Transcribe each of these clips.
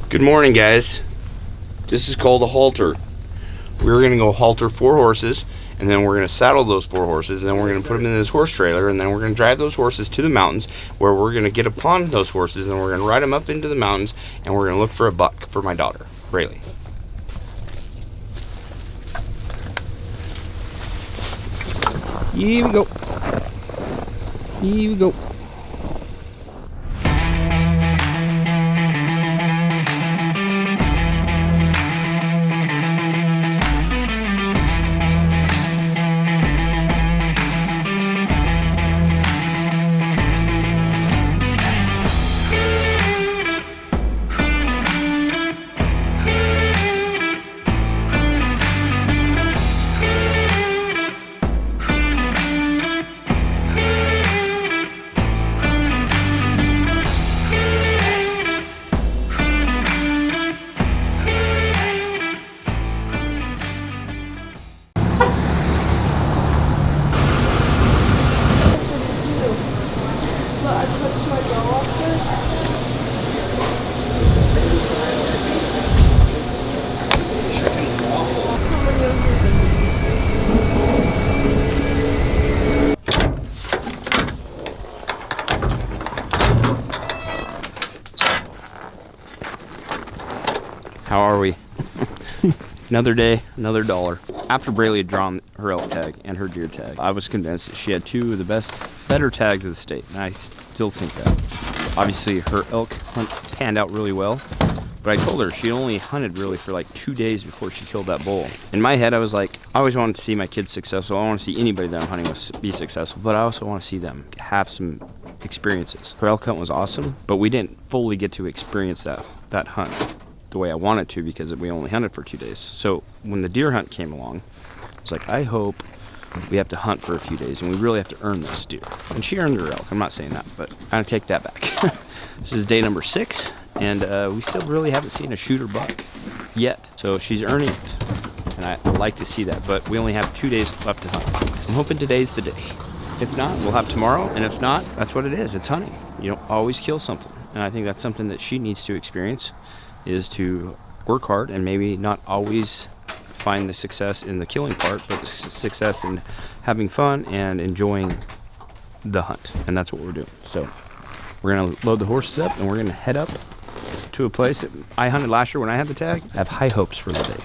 Good morning, guys. This is called a halter. We're gonna go halter 4 horses, and then we're gonna saddle those 4 horses, and then we're gonna put them in this horse trailer, and then we're gonna drive those horses to the mountains, where we're gonna get upon those horses, and we're gonna ride them up into the mountains, and we're gonna look for a buck for my daughter, Braylee. Here we go. Here we go. How are we? Another day, another dollar. After Braylee had drawn her elk tag and her deer tag, I was convinced that she had 2 of the better tags of the state, and I still think that. Obviously, her elk hunt panned out really well, but I told her she only hunted really for like 2 days before she killed that bull. In my head, I was like, I always wanted to see my kids successful. I want to see anybody that I'm hunting with be successful, but I also want to see them have some experiences. Her elk hunt was awesome, but we didn't fully get to experience that hunt the way I wanted to, because we only hunted for 2 days. So when the deer hunt came along, I was like, I hope we have to hunt for a few days and we really have to earn this deer. And she earned her elk. I'm not saying that, but I'm gonna take that back. This is day number 6, and we still really haven't seen a shooter buck yet. So she's earning it, and I like to see that, but we only have 2 days left to hunt. I'm hoping today's the day. If not, we'll have tomorrow, and if not, that's what it is. It's hunting. You don't always kill something. And I think that's something that she needs to experience, is to work hard and maybe not always find the success in the killing part, but the success in having fun and enjoying the hunt. And that's what we're doing. So we're gonna load the horses up and we're gonna head up to a place that I hunted last year when I had the tag. I have high hopes for the day.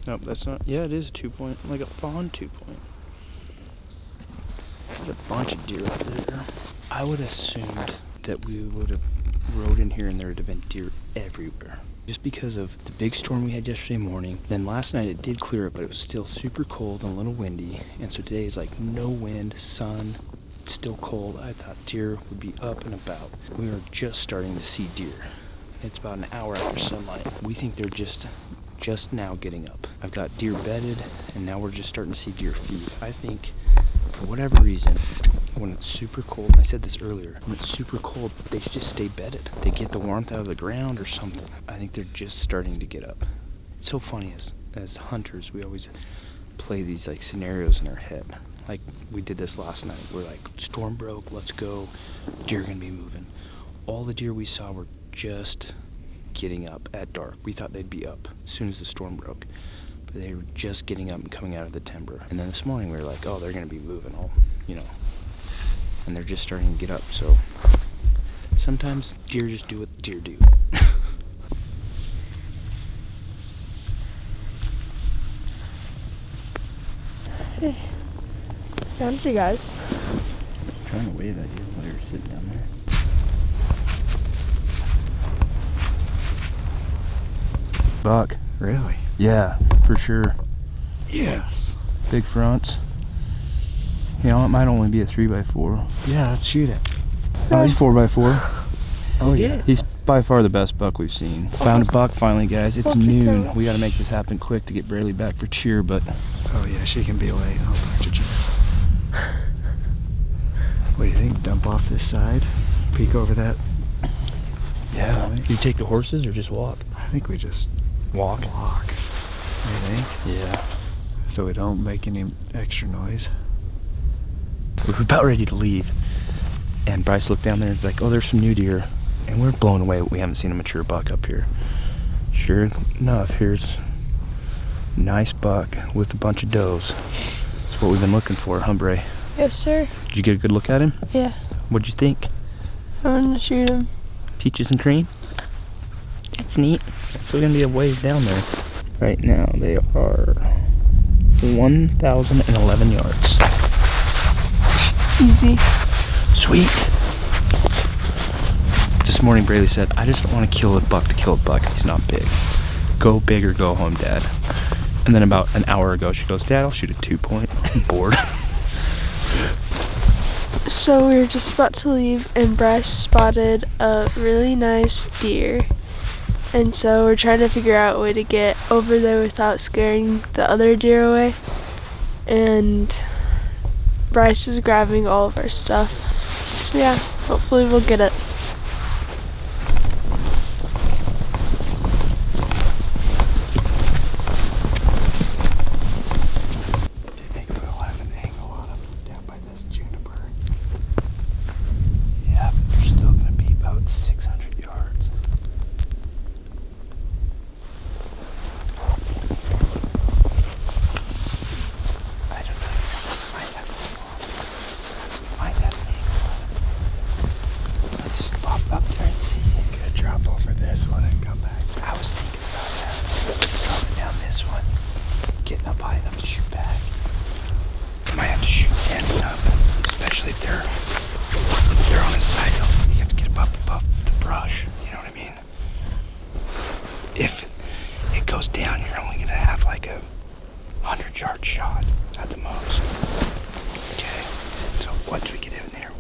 Nope, that's not. Yeah, it is a 2-point, like a fawn 2-point. There's a bunch of deer out there. I would have assumed that we would have rode in here and there would have been deer everywhere, just because of the big storm we had yesterday morning. Then last night it did clear up, but it was still super cold and a little windy. And so today is like no wind, sun, it's still cold. I thought deer would be up and about. We are just starting to see deer. It's about an hour after sunlight. We think they're just now getting up. I've got deer bedded, and now we're just starting to see deer feed. I think, for whatever reason, when it's super cold, and I said this earlier, when it's super cold, they just stay bedded. They get the warmth out of the ground or something. I think they're just starting to get up. It's so funny, as hunters, we always play these like scenarios in our head. Like we did this last night. We're like, storm broke, let's go, deer gonna be moving. All the deer we saw were just getting up at dark. We thought they'd be up as soon as the storm broke, but they were just getting up and coming out of the timber. And then this morning we were like, oh, they're gonna be moving, all, you know, and they're just starting to get up. So sometimes deer just do what deer do. Hey, found you guys. I'm trying to wave at you while you're sitting down there. Buck. Really? Yeah, for sure. Yes. Big fronts. You know, it might only be a 3x4. Yeah, let's shoot it. Oh, he's 4x4. Oh yeah. He's by far the best buck we've seen. Found a buck finally, guys. It's noon. We gotta make this happen quick to get Braley back for cheer, but... Oh yeah, she can be late. I'll punch a chance. What do you think? Dump off this side? Peek over that? Yeah. You take the horses or just walk? I think we just walk. Walk. I think. Yeah. So we don't make any extra noise. We're about ready to leave. And Bryce looked down there and was like, oh, there's some new deer. And we're blown away. We haven't seen a mature buck up here. Sure enough, here's a nice buck with a bunch of does. That's what we've been looking for, huh, Bray? Yes, sir. Did you get a good look at him? Yeah. What'd you think? I'm gonna shoot him. Peaches and cream? That's neat. So we're gonna be a ways down there. Right now, they are 1,011 yards. Easy. Sweet. This morning, Braley said, I just don't want to kill a buck to kill a buck. He's not big. Go big or go home, Dad. And then about an hour ago, she goes, Dad, I'll shoot a 2-point. I'm bored. So we were just about to leave, and Bryce spotted a really nice deer. And so we're trying to figure out a way to get over there without scaring the other deer away. And Bryce is grabbing all of our stuff. So yeah, hopefully we'll get it. Do you think we'll have an angle on them down by this juniper? Yeah, but they're still going to be about 600 yards. I don't know. Might have an angle on them. Let's just pop up there and see. Could drop over this one and come back. I was thinking about that. Dropping down this one, getting up high enough to shoot back. Might have to shoot standing up, especially if they're on the side. You have to get above the brush. You know what I mean? If it goes down, you're only gonna have like a 100-yard shot at the most. Okay. So once we get in there,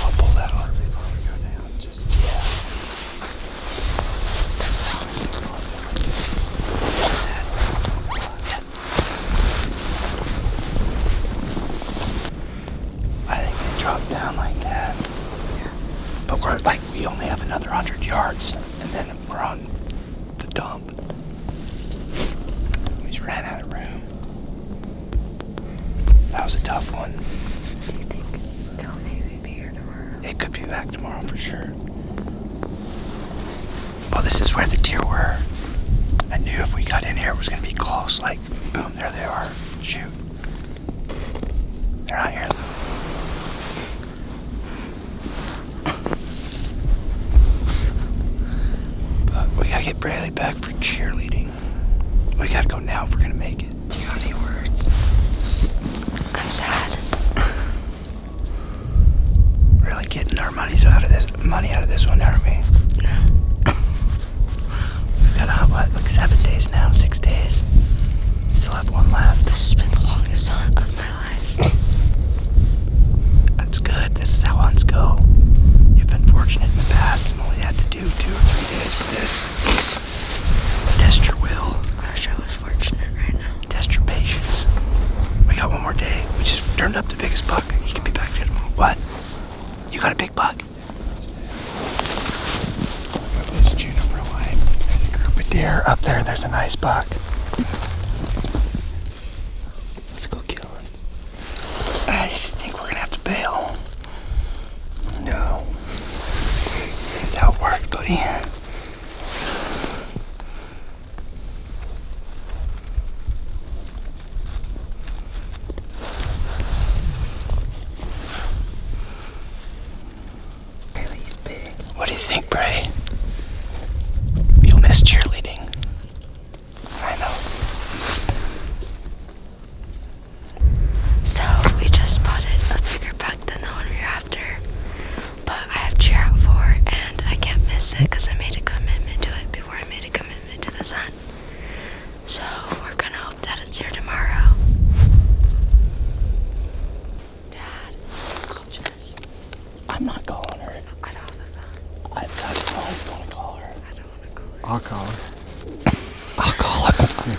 I'll pull that on. Before we go down, just Yeah. What's that? Yeah. I think they drop down like that. But we're like, we only have another 100 yards, and then we're on the dump. We just ran out of room. That was a tough one. Do you think they'll maybe be here tomorrow? It could be back tomorrow for sure. Well, this is where the deer were. I knew if we got in here, it was going to be close. Like, boom, there they are. Shoot. They're not here, though. But we got to get Braley back for cheerleading. We got to go now if we're going to make it. You got any words? I'm sad. Really getting our money out of this one, aren't we? We've got what, like 7 days now, 6 days. Still have one left. This has been the longest hunt of my life. That's good. This is how hunts go. You've been fortunate in the past and only had to do 2 or 3 days for this. Test your will. I wish I was fortunate right now. Test your patience. We got one more day. We just turned up the biggest buck. He can be back here tomorrow. What? You got a big buck? up this juniper line. There's a group of deer up there. There's a nice buck. Let's go kill him. I just think we're gonna have to bail. No. That's how it works, buddy. He's big. What do you think, Bray? You'll miss cheerleading. I know.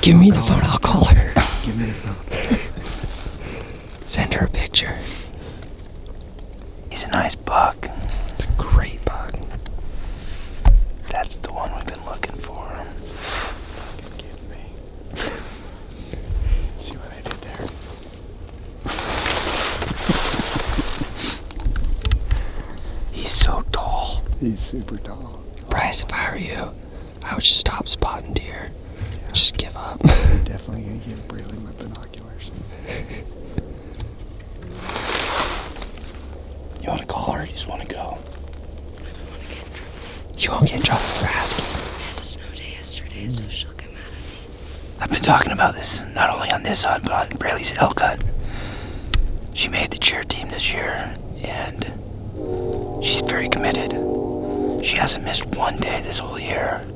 Give me the phone, I'll call her. Give me the phone. Send her a picture. He's a nice buck. It's a great buck. That's the one we've been looking for. Give me. See what I did there? He's so tall. He's super tall. Bryce, if I were you, I would just stop spotting deer. Yeah. Just give up. I'm definitely gonna give Braylon my binoculars. You want to call her or you just want to go? You won't get in trouble for asking. We had a snow day yesterday, so she'll come out of me. I've been talking about this not only on this hunt, but on Brayley's elk hunt. She made the cheer team this year, and she's very committed. She hasn't missed one day this whole year.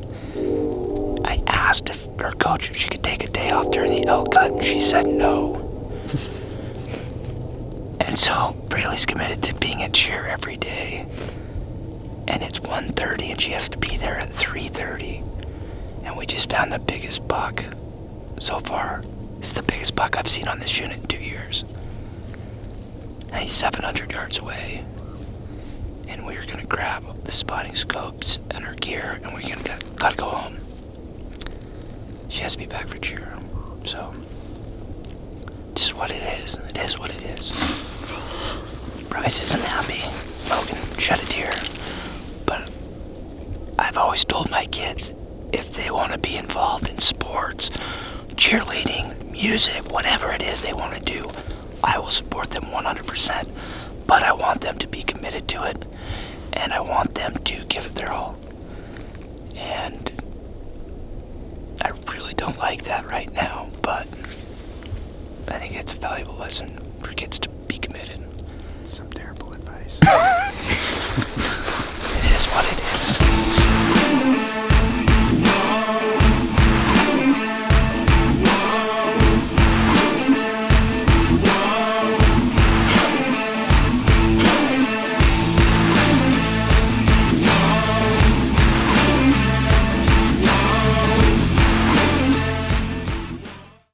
I asked her coach if she could take a day off during the elk hunt, and she said no. And so Brayley's committed to being at cheer every day. And it's 1:30 and she has to be there at 3:30. And we just found the biggest buck so far. It's the biggest buck I've seen on this unit in 2 years. And he's 700 yards away. And we're gonna grab the spotting scopes and her gear, and we're gonna gotta go home. She has to be back for cheer. So, just what it is. It is what it is. Bryce isn't happy. Logan shed a tear. But I've always told my kids, if they want to be involved in sports, cheerleading, music, whatever it is they want to do, I will support them 100%. But I want them to be committed to it, and I want them to give it their all. And I really don't like that right now, but I think it's a valuable lesson for kids to be committed. Some terrible